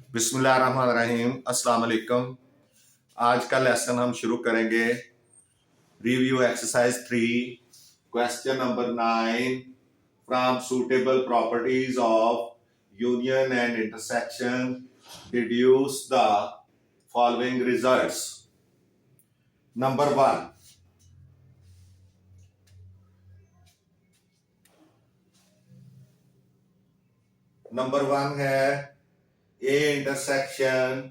बिस्मिल्लाहिर्रहमानिर्रहीम, अस्सलाम वालेकुम। आज का लेसन हम शुरू करेंगे। Review exercise 3, question number 9। From suitable properties of union and intersection deduce the following results. Number 1, है A intersection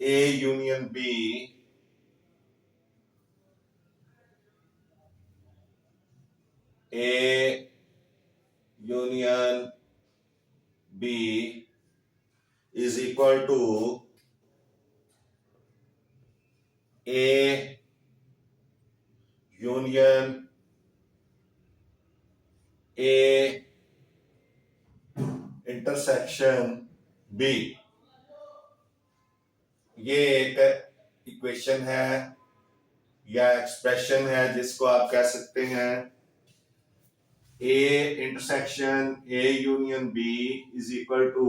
A union B is equal to A union A intersection B। ये एक इक्वेशन है या expression है जिसको आप कह सकते हैं A intersection A union B is equal to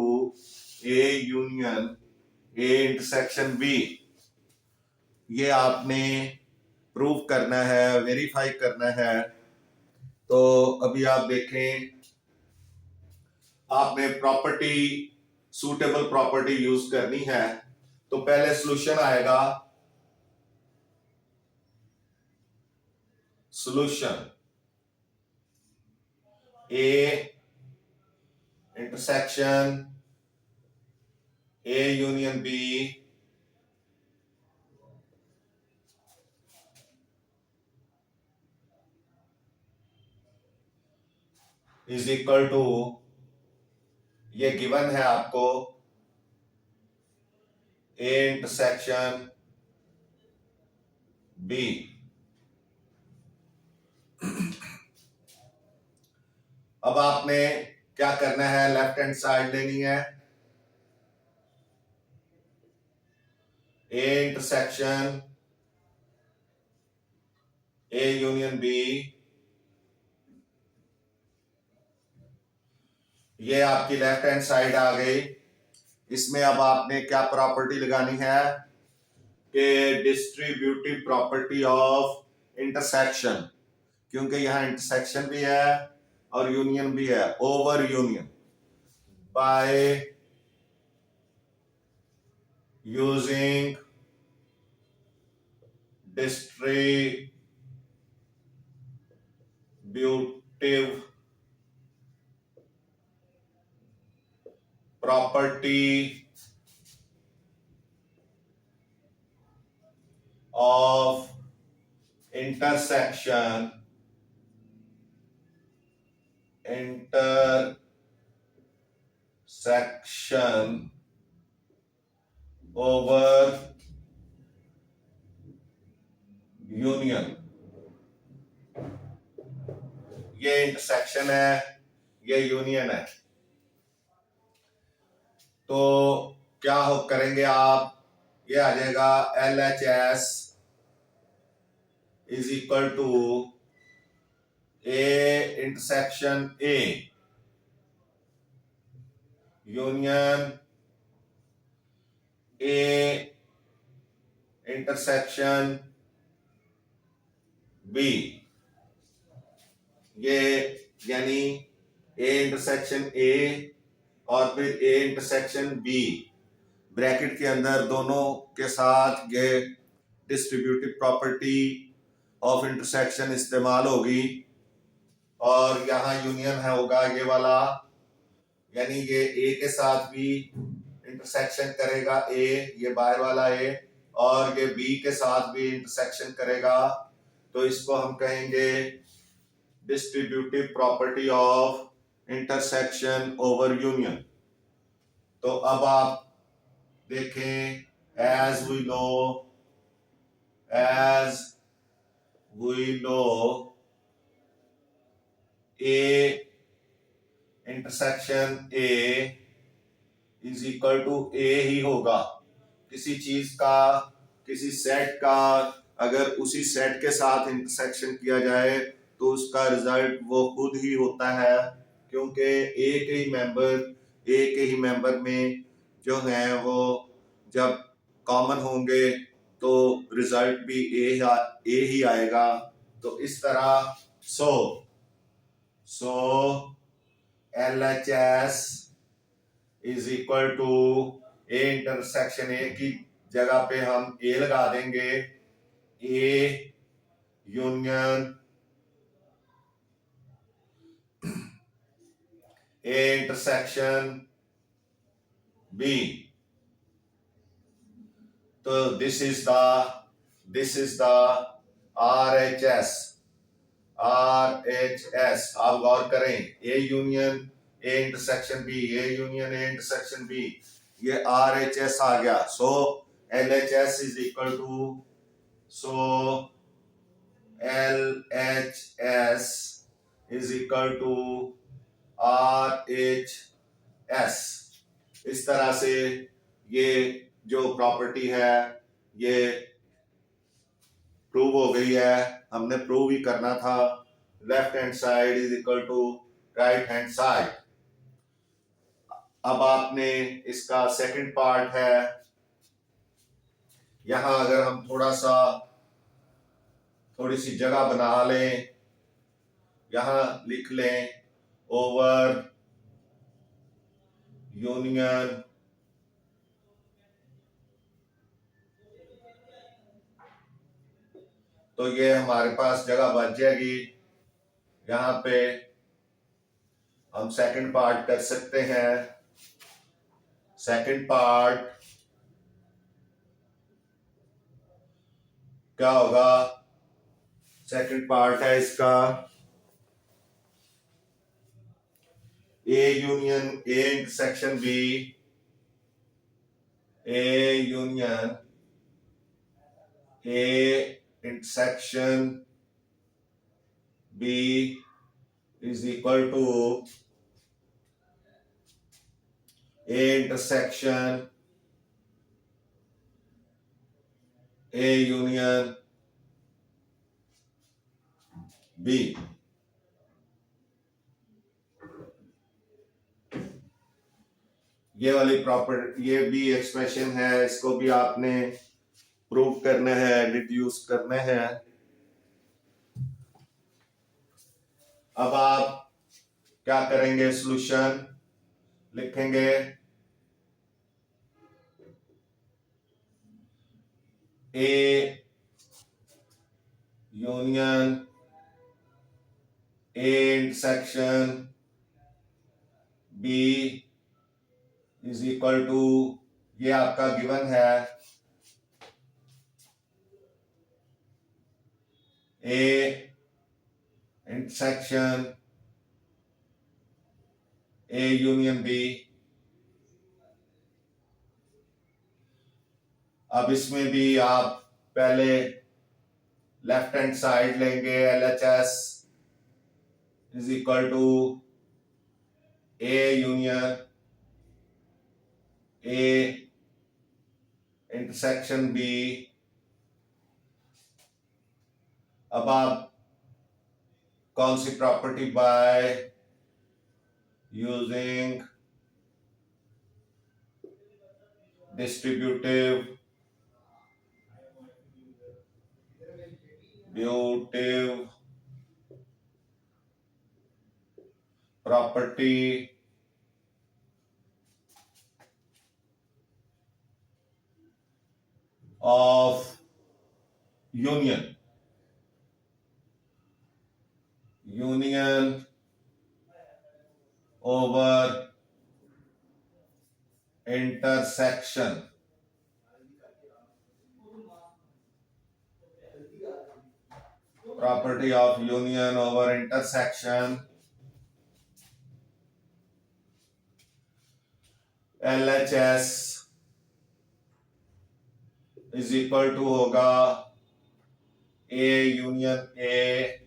A union A intersection B। ये आपने प्रूव करना है, वेरीफाई करना है। तो अभी आप देखें, आपने प्रॉपर्टी सूटेबल प्रॉपर्टी यूज करनी है। तो पहले सॉल्यूशन आएगा, solution A intersection A union B is equal to, ये गिवन है आपको, ए इंटरसेक्शन बी। अब आपने क्या करना है, लेफ्ट हैंड साइड लेनी है। A intersection A union B, ये आपकी लेफ्ट हैंड साइड आ गई। इसमें अब आपने क्या प्रॉपर्टी लगानी है कि डिस्ट्रीब्यूटिव प्रॉपर्टी ऑफ इंटरसेक्शन, क्योंकि यहां इंटरसेक्शन भी है और यूनियन भी है, over union bye using distributive property of intersection over union। ये इंटरसेक्शन है, ये यूनियन है। तो क्या हो करेंगे आप, ये आ जाएगा LHS is equal to A intersection A union A intersection B. ये यानी ए इंटरसेक्शन ए और फिर ए इंटरसेक्शन बी, ब्रैकेट के अंदर दोनों के साथ ये डिस्ट्रीब्यूटिव प्रॉपर्टी ऑफ इंटरसेक्शन इस्तेमाल होगी। और यहाँ यूनियन है होगा ये वाला, यानी ये ए के साथ भी इंटरसेक्शन करेगा ए, ये बाहर वाला ए, और ये बी के साथ भी इंटरसेक्शन करेगा। तो इसको हम कहेंगे distributive property of intersection over union. तो अब आप देखें, as we know A intersection A is equal to A ही होगा। किसी चीज का, किसी सेट का अगर उसी सेट के साथ इंटरसेक्शन किया जाए तो उसका रिजल्ट वो खुद ही होता है, क्योंकि एक ही मेंबर में जो है वो जब कॉमन होंगे तो रिजल्ट भी ए ही आएगा। तो इस तरह so LHS is equal to A intersection A की जगह पे हम ए लगा देंगे, A union A intersection B. तो दिस इज द RHS। आप गौर करें, A union A intersection B, A union A intersection B, ये RHS आ गया। So LHS is equal to LHS is equal to RHS। इस तरह से ये जो प्रॉपर्टी है ये प्रूव हो गई है। हमने प्रूव ही करना था। Left hand side is equal to right hand side. अब आपने इसका सेकंड पार्ट है, यहां अगर हम थोड़ी सी जगह बना लें, यहां लिख लें ओवर यूनियन तो ये हमारे पास जगह बच जाएगी। यहां पे हम सेकंड पार्ट कर सकते हैं। सेकंड पार्ट क्या होगा? सेकंड पार्ट है इसका A union A intersection B, A union A intersection B is equal to A intersection A union B. ये वाली ये भी एक्सप्रेशन है, इसको भी आपने प्रूव करना है, डिड्यूस करना है। अब आप क्या करेंगे? सॉल्यूशन लिखेंगे A union A intersection B is equal to, ये आपका गिवन है, A intersection A union B. अब इसमें भी आप पहले लेफ्ट हैंड साइड लेंगे, LHS is equal to A union A intersection B. अब आप कौन सी property? By using distributive property of union over intersection. Property of union over intersection, LHS is equal to होगा ए यूनियन ए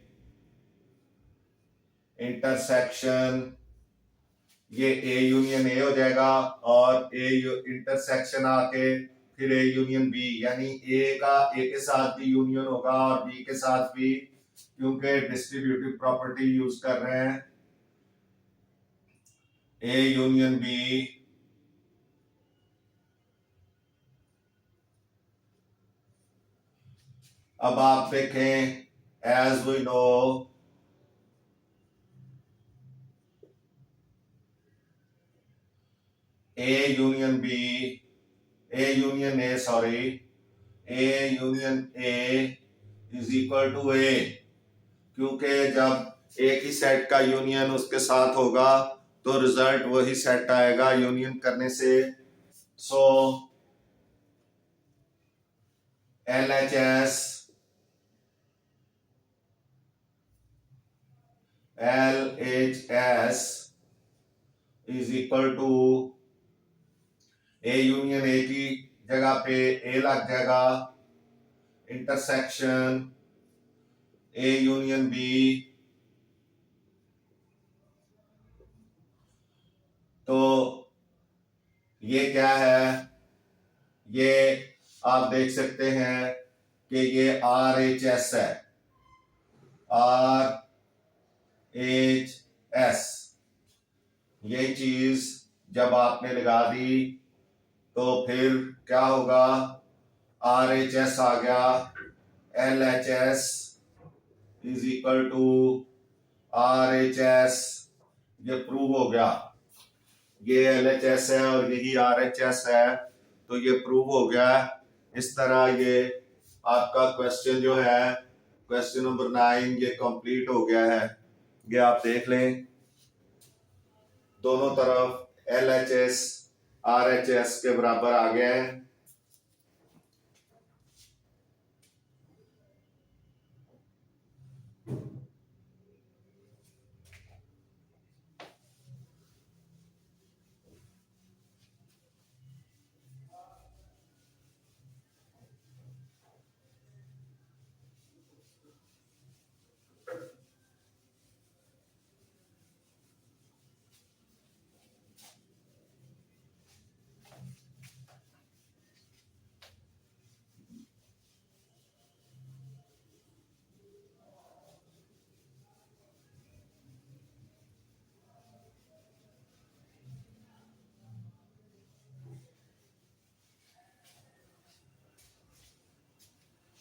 इंटरसेक्शन, ये ए union ए हो जाएगा और A intersection आके फिर ए यूनियन बी, यानी ए के साथ भी यूनियन होगा और बी के साथ भी, क्योंकि डिस्ट्रीब्यूटिव प्रॉपर्टी यूज कर रहे हैं। ए यूनियन बी अब आप देखें, as we know A union B, A union A sorry, A union A is equal to A, क्योंकि जब एक ही सेट का यूनियन उसके साथ होगा तो रिजल्ट वही सेट आएगा यूनियन करने से। So LHS is equal to A union A की जगह पे ए लग जाएगा, इंटरसेक्शन ए यूनियन बी, तो ये क्या है, ये आप देख सकते हैं कि ये RHS है, RHS। ये चीज जब आपने लगा दी तो फिर क्या होगा, RHS आ गया, LHS is equal to RHS, ये प्रूव हो गया। ये LHS है और यही RHS है, तो ये प्रूव हो गया। इस तरह ये आपका क्वेश्चन जो है, क्वेश्चन नंबर 9, ये कंप्लीट हो गया है। ये आप देख लें, दोनों तरफ LHS RHS के बराबर आ गए हैं।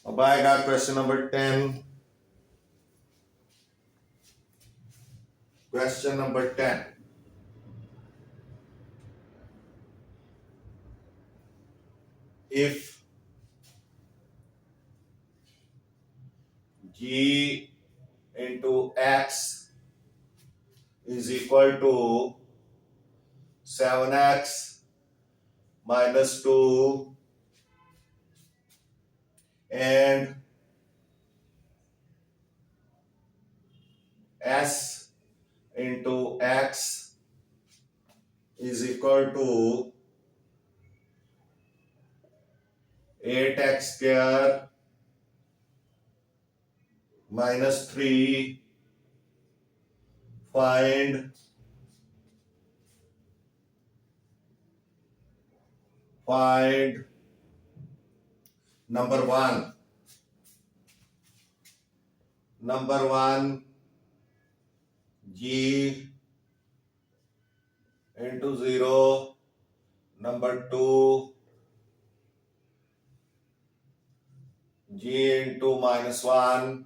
अब आएगा question number 10। Question number 10, if G into X is equal to 7X minus 2 and S into X is equal to 8X square minus 3, find number 1, G into 0, number 2, G into minus 1,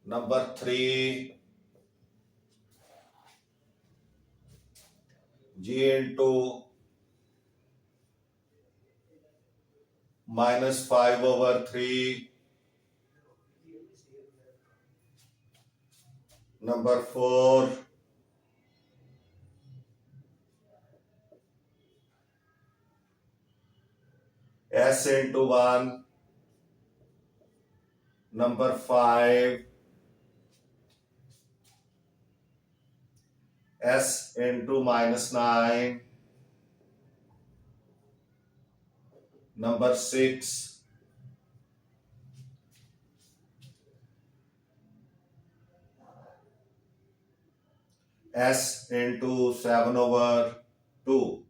number 3, G into minus 5 over 3, number 4, S into 1, number 5, S into minus 9, number 6, S into 7 over 2,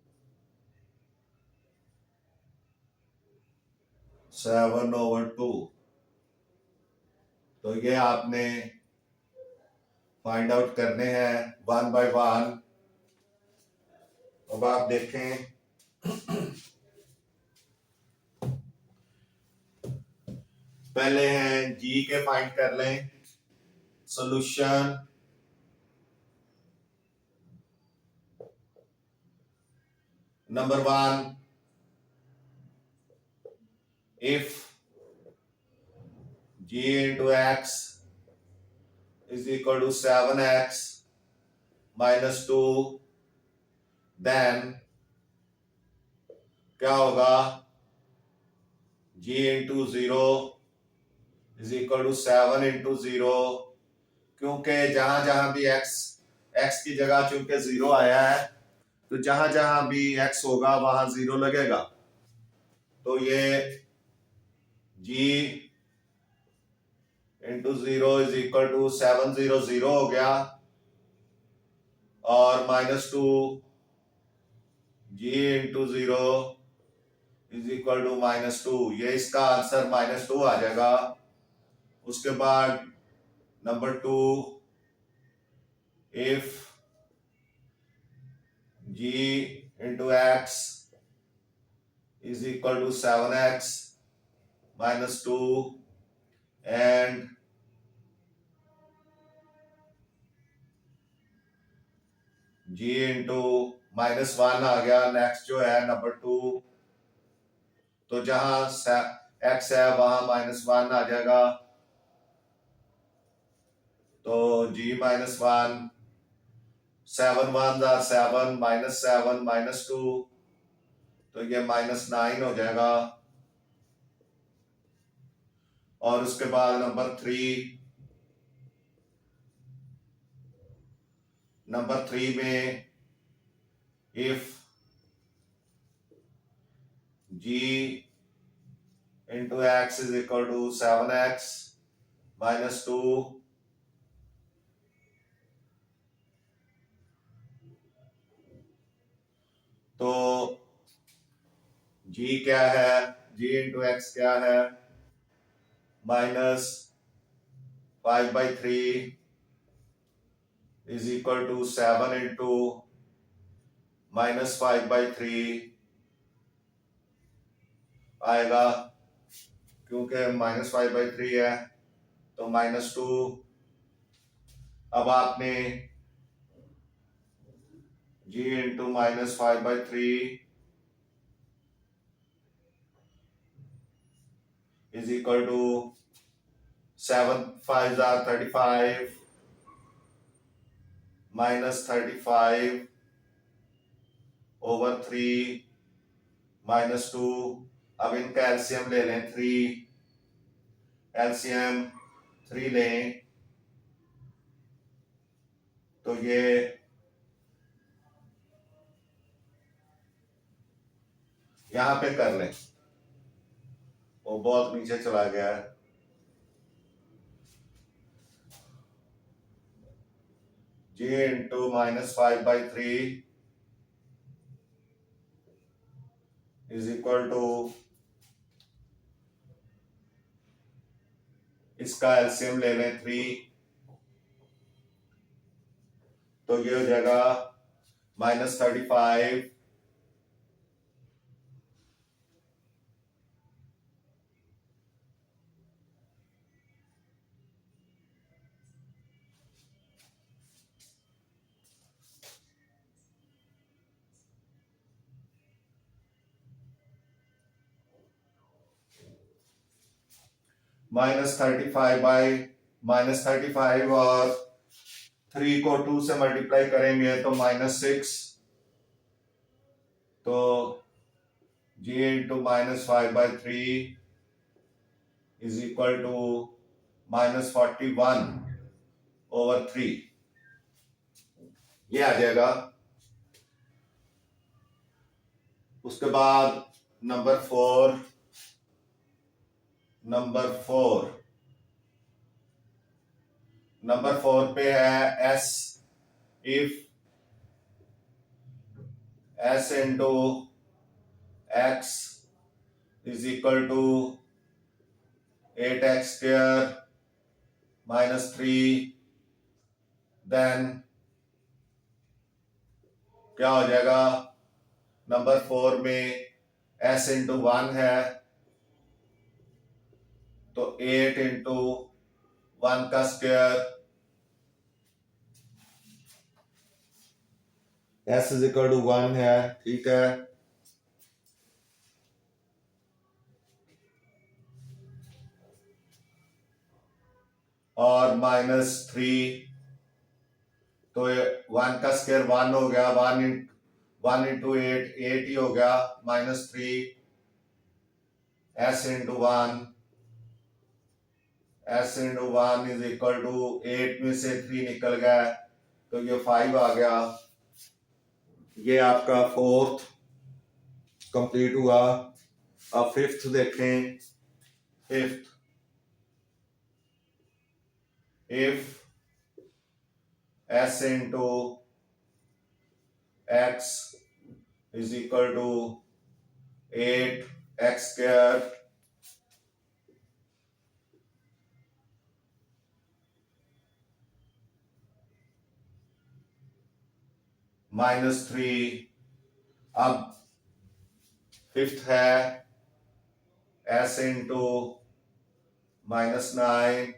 7 over 2, तो ये आपने find out करने हैं one by one. अब आप देखें, पहले हैं जी के फाइंड कर लें solution. Number one, if g into x is equal to 7x minus 2, then क्या होगा, g into 0 is equal to 7 into 0, क्योंकि जहां जहां भी x की जगह चूंकि 0 आया है तो जहां जहां भी x होगा वहां 0 लगेगा। तो ये g into 0 is equal to 700 हो गया, और -2 g into 0 is equal to -2। ये इसका आंसर -2 आ जाएगा। उसके बाद number 2, if g into x is equal to 7x -2 and g into -1 आ गया। नेक्स्ट जो है नंबर 2, तो जहां x है वहां -1 आ जाएगा। तो g -1, 7 1 7, -7 -2, तो ये -9 हो जाएगा। और उसके बाद नंबर 3 में if g into x is equal to 7x -2, तो g क्या है, g इंटू एक्स क्या है, -5/3 इज इक्वल टू 7 इंटू -5/3 आएगा, क्योंकि -5/3 है तो -2। अब आपने g into -5/3 is equal to 7 5 35 -35 over 3 -2। अब इनका एलसीएम ले लें, 3 लें तो ये यहां पे कर लें, वो बहुत नीचे चला गया है। g into -5/3 is equal to, इसका एलसीएम ले लें 3, तो ये हो जाएगा -35 -35 और 3 को 2 से मल्टीप्लाई करेंगे तो -6, तो g into -5/3 is equal to -41 over 3, ये आ जाएगा। उसके बाद नंबर 4 पे है s, if s into x is equal to 8x² -3, then क्या हो जाएगा, नंबर 4 में s इंटू 1 है तो 8 इंटू 1 का square, s is equal to 1 है, ठीक है। और -3 तो 1 का स्क्वायर 1 हो गया, 1 इंटू 8 8 ही हो गया, -3 s into 1, s into 1 is equal to 8 में से 3 निकल गया तो ये 5 आ गया। ये आपका फोर्थ कंप्लीट हुआ। अब फिफ्थ देखें। Fifth, if s into x is equal to 8x square -3, अब फिफ्थ है s into -9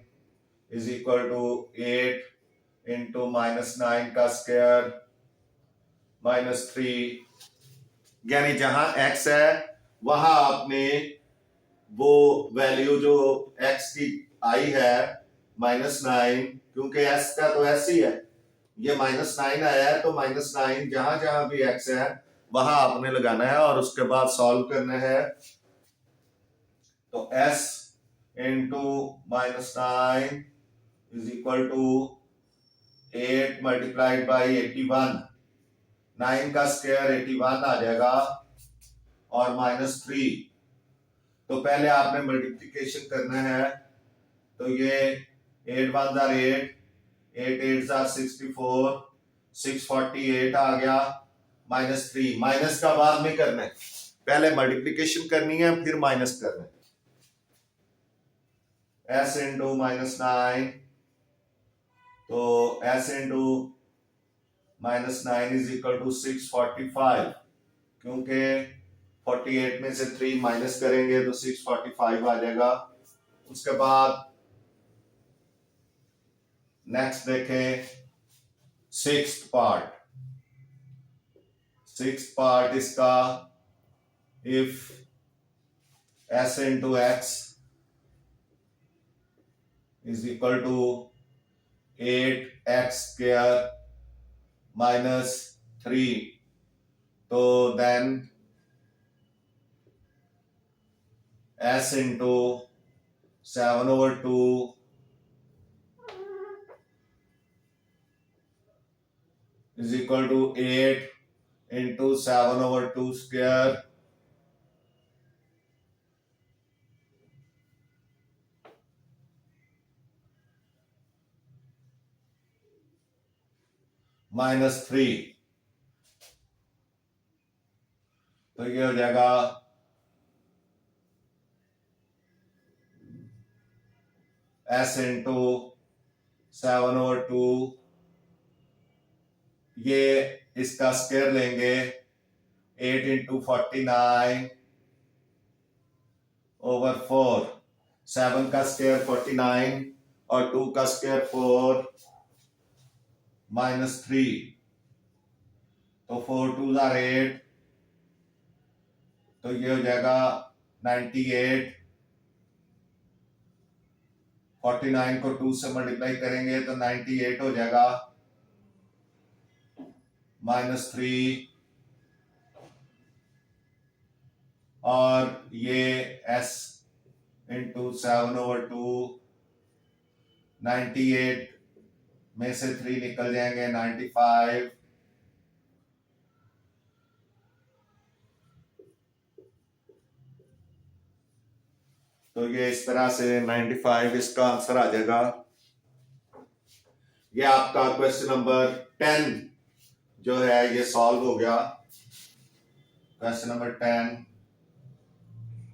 is equal to 8 into -9 का स्क्वायर -3, यानी जहां x है वहां आपने वो वैल्यू जो x की आई है -9, क्योंकि s का तो s ही है, ये -9 आया है तो -9 जहां जहां भी x है वहां आपने लगाना है और उसके बाद सॉल्व करना है। तो s into -9 is equal to 8 multiplied by 81, 9 का स्क्वायर 81 आ जाएगा और -3, तो पहले आपने मल्टीप्लिकेशन करना है, तो ये 8 1 are 8, 8 8 are 64, 648 आ गया, -3, माइनस का बाद में करना है, पहले मल्टीप्लिकेशन करनी है फिर माइनस करना है। s इंटू -9, तो s into -9 is equal to 645, क्योंकि 48 में से 3 माइनस करेंगे तो 645 आ जाएगा। उसके बाद नेक्स्ट देखें सिक्स्थ पार्ट इसका, if s into x is equal to 8x square -3, तो then s into 7/2 is equal to 8 into 7/2 square -3, तो ये हो जाएगा s इंटू 7/2, ये इसका स्क्वायर लेंगे 8 इंटू 49/4, 7 का स्क्वायर 49 और 2 का स्क्वायर 4, -3, तो 4 2 are 8, तो ये हो जाएगा 98, 49 को 2 से मल्टीप्लाई करेंगे तो 98 हो जाएगा, -3, और ये s इंटू 7/2, 98 में से 3 निकल जाएंगे 95, तो ये इस तरह से 95 इसका आंसर आ जाएगा। ये आपका क्वेश्चन नंबर 10 जो है ये सॉल्व हो गया। Question number 10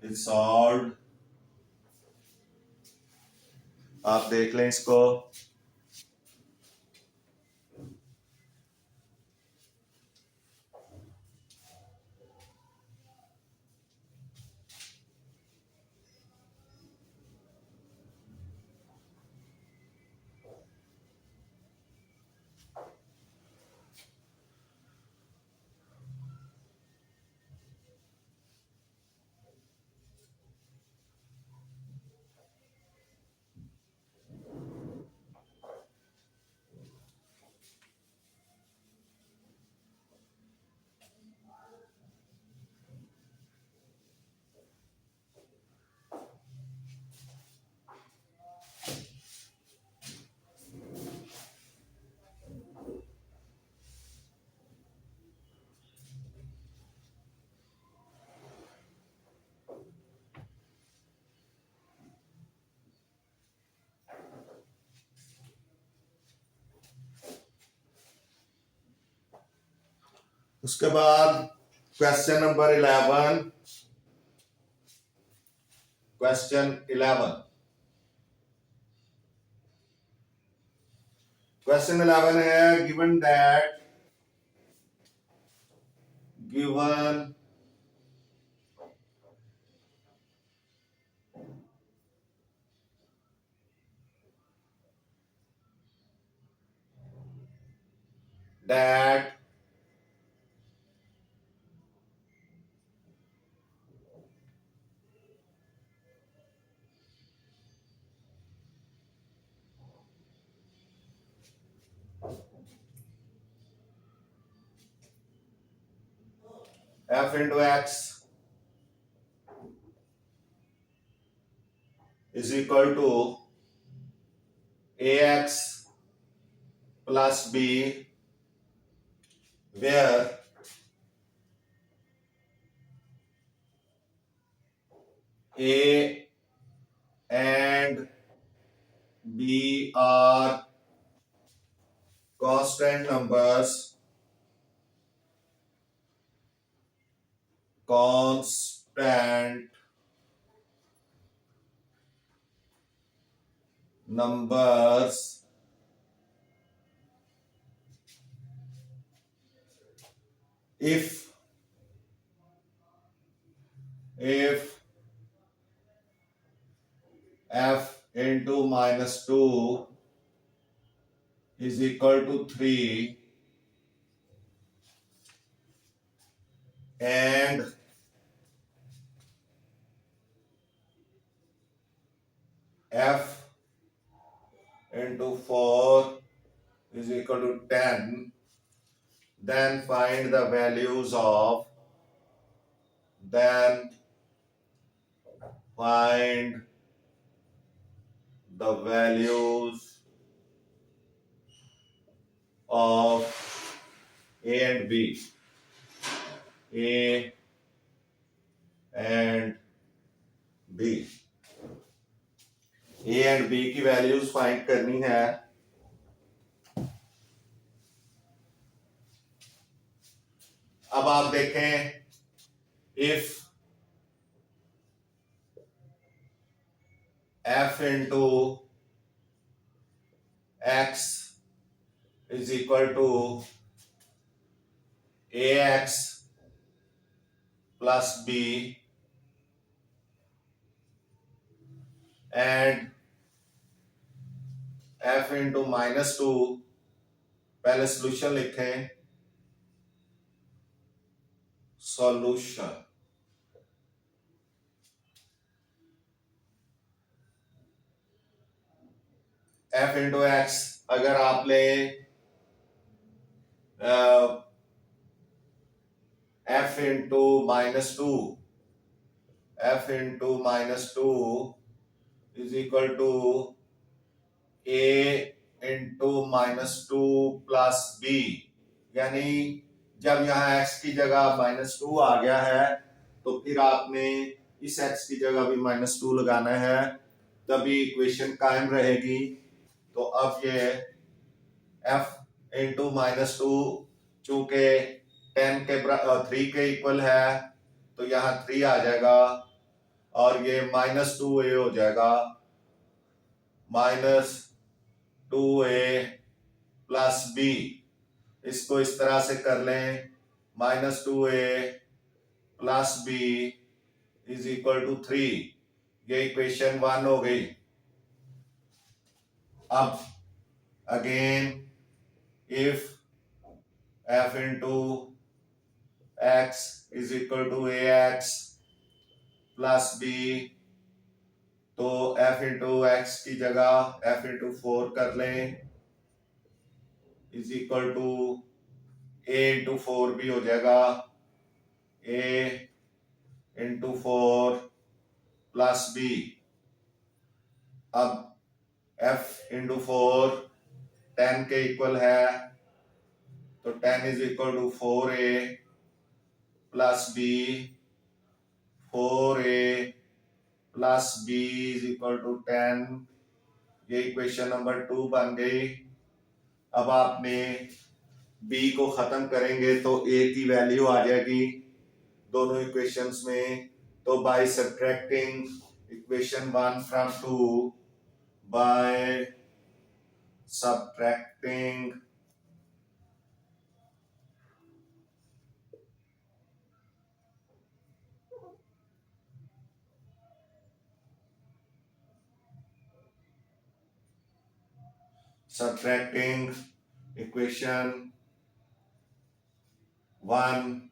is solved. आप देख लें इसको। उसके बाद क्वेश्चन नंबर 11। क्वेश्चन 11 है given that f into x is equal to ax plus b, where a and b are constant numbers, if f into -2 is equal to 3 and f into 4 is equal to 10, then find the values of a and b. A and B की values find करनी है। अब आप देखें, if f into x is equal to ax plus b and f into -2, पहले solution लिखें, solution f into x अगर आप ले f into -2 is equal to a into -2 plus b, यानी जब यहाँ x की जगह -2 आ गया है तो फिर आपने इस x की जगह भी -2 लगाना है, तभी इक्वेशन कायम रहेगी। तो अब ये f into -2 चूंकि 3 के इक्वल है तो यहाँ 3 आ जाएगा और ये -2 ये हो जाएगा -2a प्लस बी, इसको इस तरह से कर लें, -2a plus B is equal to 3। ये इक्वेशन 1 हो गई। अब again if f into x is equal to ax plus B, तो f इंटू एक्स की जगह f इंटू 4 कर लें, is equal to a into 4 भी हो जाएगा, a इंटू 4 प्लस बी। अब f इंटू 4 10 के इक्वल है, तो 10 is equal to 4a plus B, 4a plus B is equal to 10। ये इक्वेशन नंबर 2 बन गई। अब आपने b को खत्म करेंगे तो a की वैल्यू आ जाएगी दोनों इक्वेशंस में। तो by subtracting equation 1 from 2, by subtracting equation 1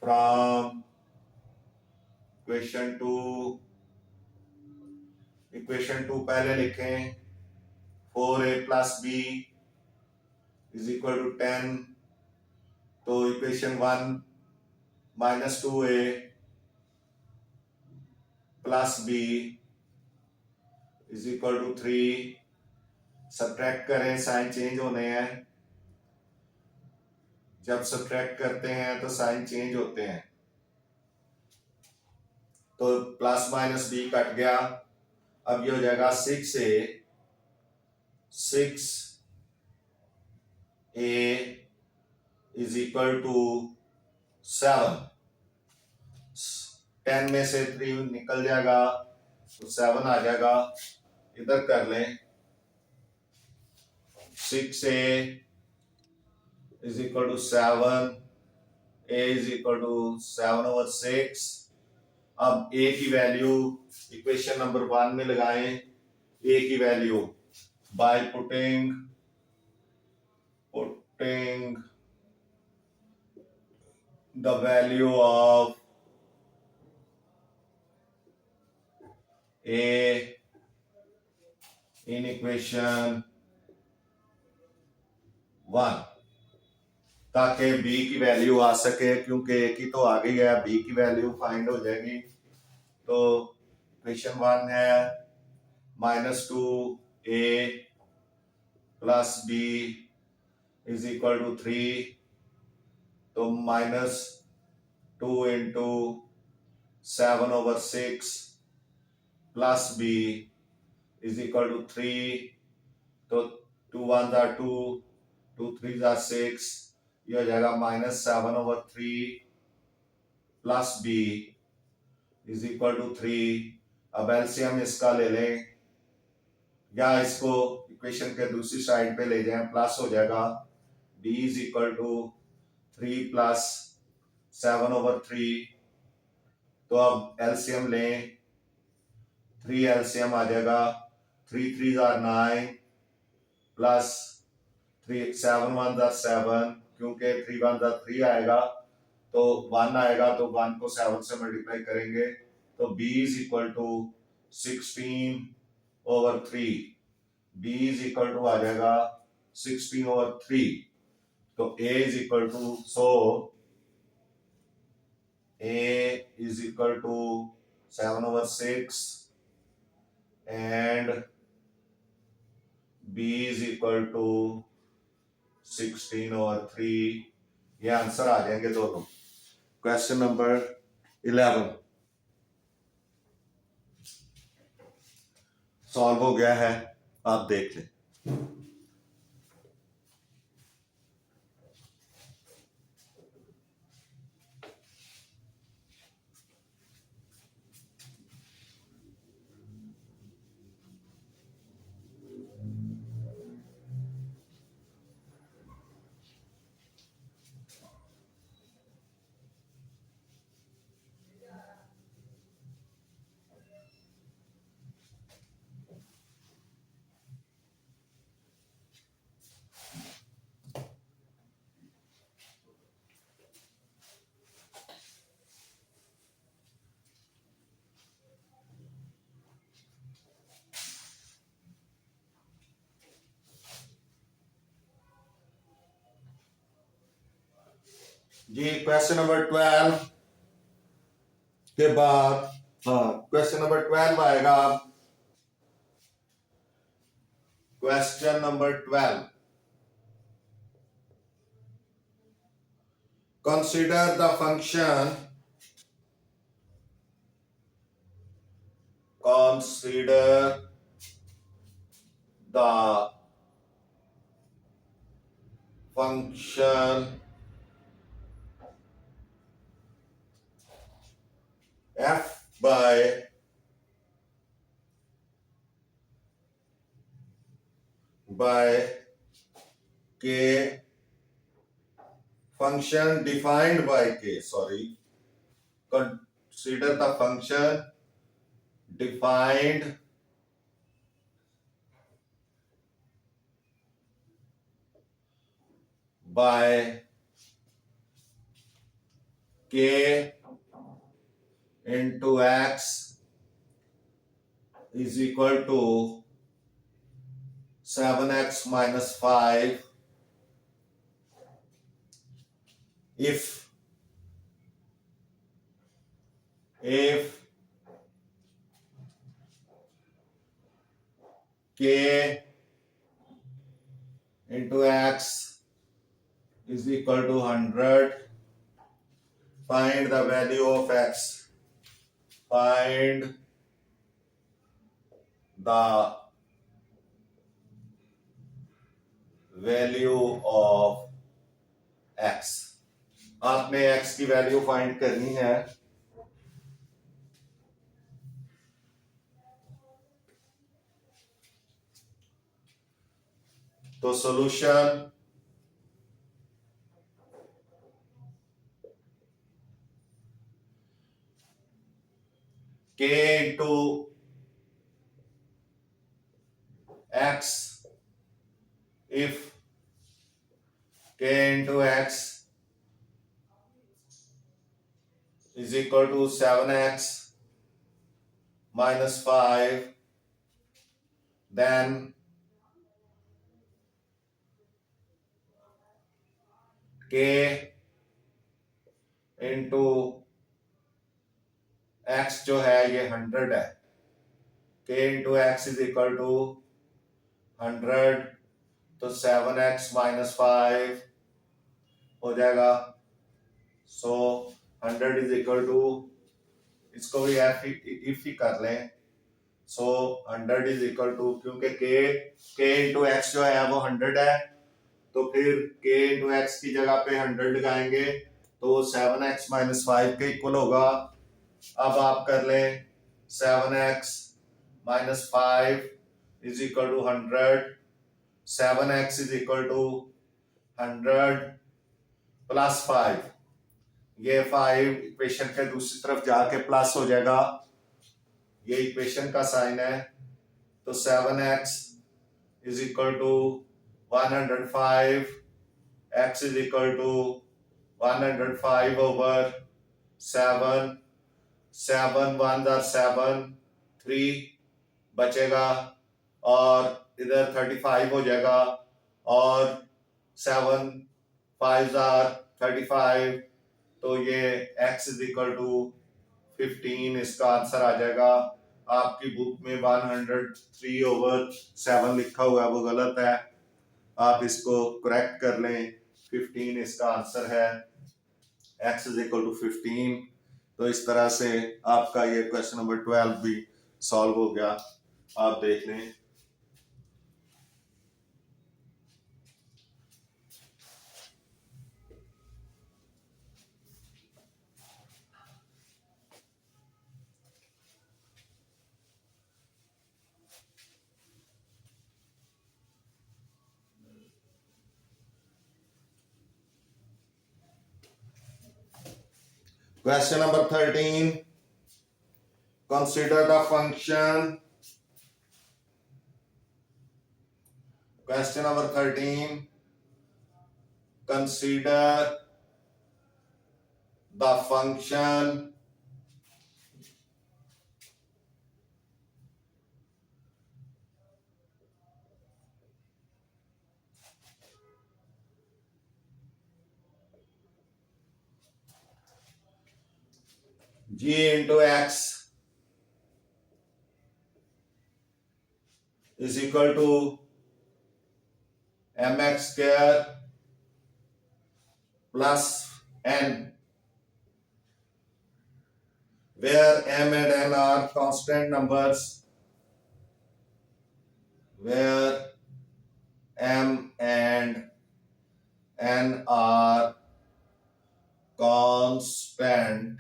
from equation 2, equation 2 पहले लिखें, 4a plus B is equal to 10, तो equation 1 -2a plus B is equal to 3। Subtract करें, साइन चेंज होने हैं, जब सब्ट्रैक्ट करते हैं तो साइन चेंज होते हैं, तो प्लस माइनस बी कट गया। अब ये हो जाएगा 6a इज इक्वल टू 7। 10 में से 3 निकल जाएगा तो 7 आ जाएगा। इधर कर लें, 6a is equal to 7, a is equal to 7/6। अब a की वैल्यू इक्वेशन नंबर 1 में लगाएं, a की value by putting the value of a in equation 1, ताकि b की वैल्यू आ सके, क्योंकि a की तो आ गई है, b की वैल्यू फाइंड हो जाएगी। तो इक्वेशन 1 है -2a plus b is equal to 3, तो -2 into 7/6 plus b is equal to 3, तो 2 1 are 2, 2 3 are 6, ये हो जाएगा -7/3 plus b is equal to 3। अब एलसीएम इसका ले लें, या इसको इक्वेशन के दूसरी साइड पे ले जाएं, प्लस हो जाएगा, b is equal to 3 plus 7/3। तो अब एलसीएम लें, 3 एलसीएम आ जाएगा, 3 3 are 9 प्लस 3 7 1 are 7, क्योंकि 3 1 are 3 आएगा तो 1 आएगा, तो 1 को 7 से मल्टीप्लाई करेंगे, तो b is equal to 16/3, b is equal to आ जाएगा 16/3। तो a is equal to, so a is equal to 7/6 and b is equal to 16/3। ये आंसर आ जाएंगे दोनों। क्वेश्चन नंबर 11 सॉल्व हो गया है, आप देख लें। जी क्वेश्चन नंबर 12 के बाद, हाँ क्वेश्चन नंबर 12 आएगा। Question number 12, consider the function, consider the function f by k, function defined by k, sorry, consider the function defined by k into x is equal to 7x minus 5 if k into x is equal to 100. Find the value of x. Find the value of x. आपने x की value find करनी है। तो solution k into x, if k into x is equal to 7x minus 5, then k into x जो है ये 100 है। k into x is equal to 100, तो 7x minus 5 हो जाएगा। सो 100 इज इक्वल टू, इसको भी इफ ही कर लें। सो 100 इज इक्वल टू, क्योंकि k इंटू एक्स जो है वो 100 है, तो फिर k इंटू एक्स की जगह पे 100 लगाएंगे तो 7x माइनस 5 के इक्वल होगा। अब आप कर लें 7x minus 5 is equal to 100, 7x is equal to 100 plus 5, ये 5 इक्वेशन के दूसरी तरफ जाके प्लस हो जाएगा, ये इक्वेशन का साइन है। तो 7x is equal to 105, x is equal to 105 over 7, 7 1 7, 3 बचेगा और इधर 35 हो जाएगा और 7 5 35, तो ये x इज इक्वल टू 15 इसका आंसर आ जाएगा। आपकी बुक में 103 ओवर 7 लिखा हुआ है वो गलत है, आप इसको करेक्ट कर लें। 15 इसका आंसर है, x इज इक्वल टू 15। तो इस तरह से आपका ये क्वेश्चन नंबर 12 भी सॉल्व हो गया, आप देख लें। Question number 13. Consider the function. Question number 13. Consider the function g into x is equal to mx square plus n, where m and n are constant numbers, where m and n are constant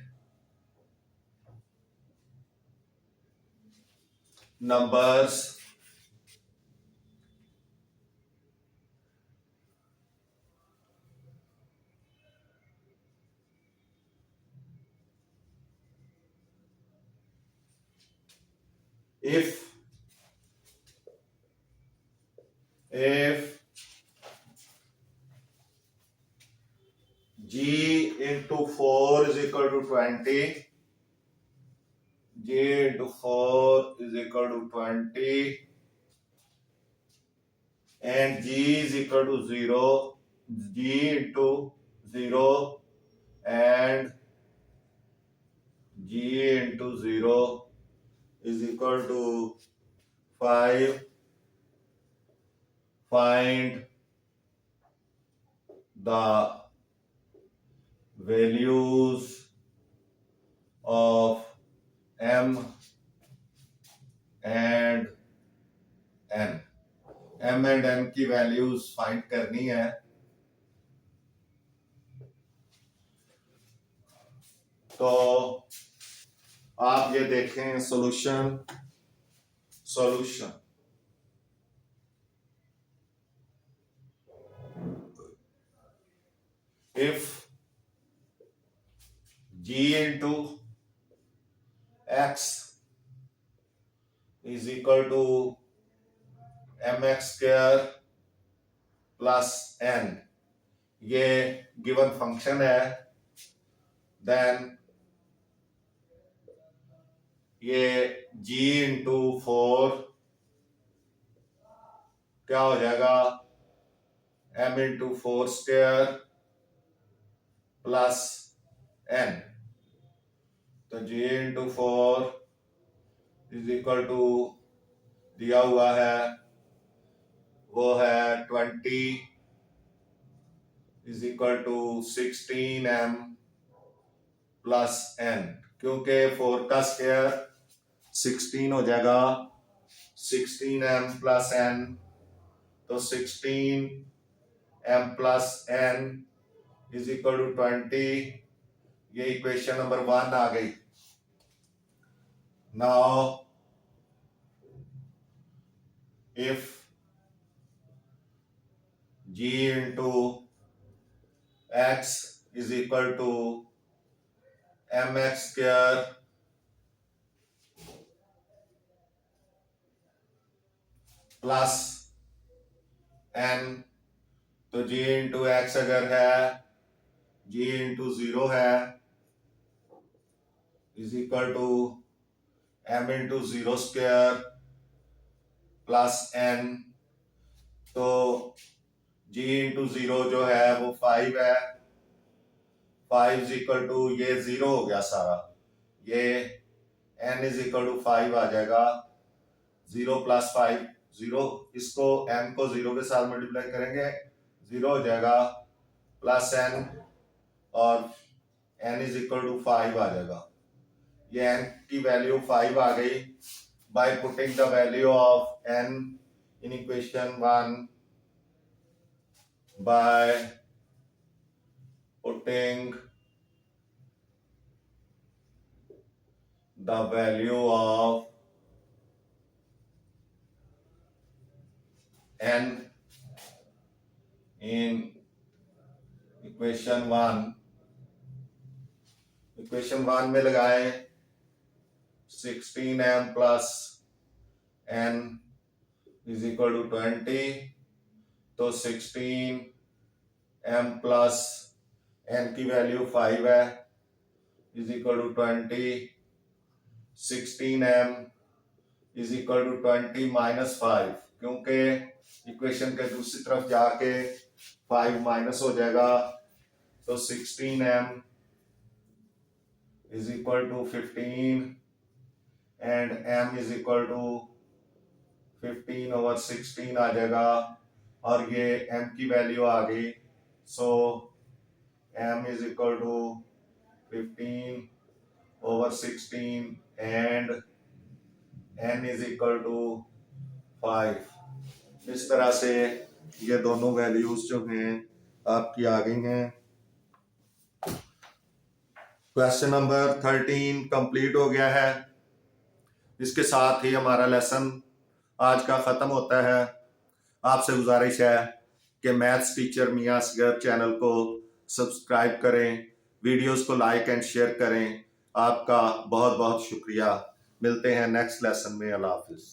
numbers, if g into 4 is equal to 20, g into 4 is equal to 20, and g is equal to 0, g into 0 and g into 0 is equal to 5. Find the values of m and n. m and n की values find करनी है। तो आप ये देखें solution if g into x is equal to mx square plus n, ये given function है, then ये g into 4 क्या हो जाएगा, m into 4 square plus n, तो g into 4 is equal to दिया हुआ है वो है 20 is equal to 16m plus n, क्योंकि 4 का स्क्वायर 16 हो जाएगा, 16m प्लस n, तो 16m plus n is equal to 20। ये इक्वेशन नंबर 1 आ गई। Now if g into x is equal to mx square plus n, तो g into x अगर है g into 0 है is equal to m into 0 square plus n, तो g into 0 जो है वो 5 है, 5 इज इक्वल टू ये 0 हो गया सारा, ये n इज इक्वल टू 5 आ जाएगा, 0 प्लस 5 0, इसको m को 0 के साथ मल्टीप्लाई करेंगे 0 हो जाएगा, प्लस n और n इज इक्वल टू 5 आ जाएगा। ये n की वैल्यू 5 आ गई by putting the value of n in equation 1 by putting the value of n in equation 1, equation 1 में लगाए 16m plus n is equal to 20, तो 16m प्लस n की वैल्यू 5 है is equal to 20, 16m is equal to 20 minus 5, क्योंकि equation के दूसरी तरफ जाके 5 माइनस हो जाएगा, तो 16m is equal to 15 and m is equal to 15/16 आ जाएगा, और ये m की वैल्यू आ गई। So m is equal to 15/16 and n is equal to 5। इस तरह से ये दोनों वैल्यूज जो हैं आपकी आ गई हैं। क्वेश्चन नंबर 13 कंप्लीट हो गया है। इसके साथ ही हमारा लेसन आज का ख़त्म होता है। आपसे गुजारिश है कि मैथ्स टीचर मियां असगर चैनल को सब्सक्राइब करें, वीडियोस को लाइक एंड शेयर करें। आपका बहुत बहुत शुक्रिया। मिलते हैं नेक्स्ट लेसन में। अल्लाह हाफिज़।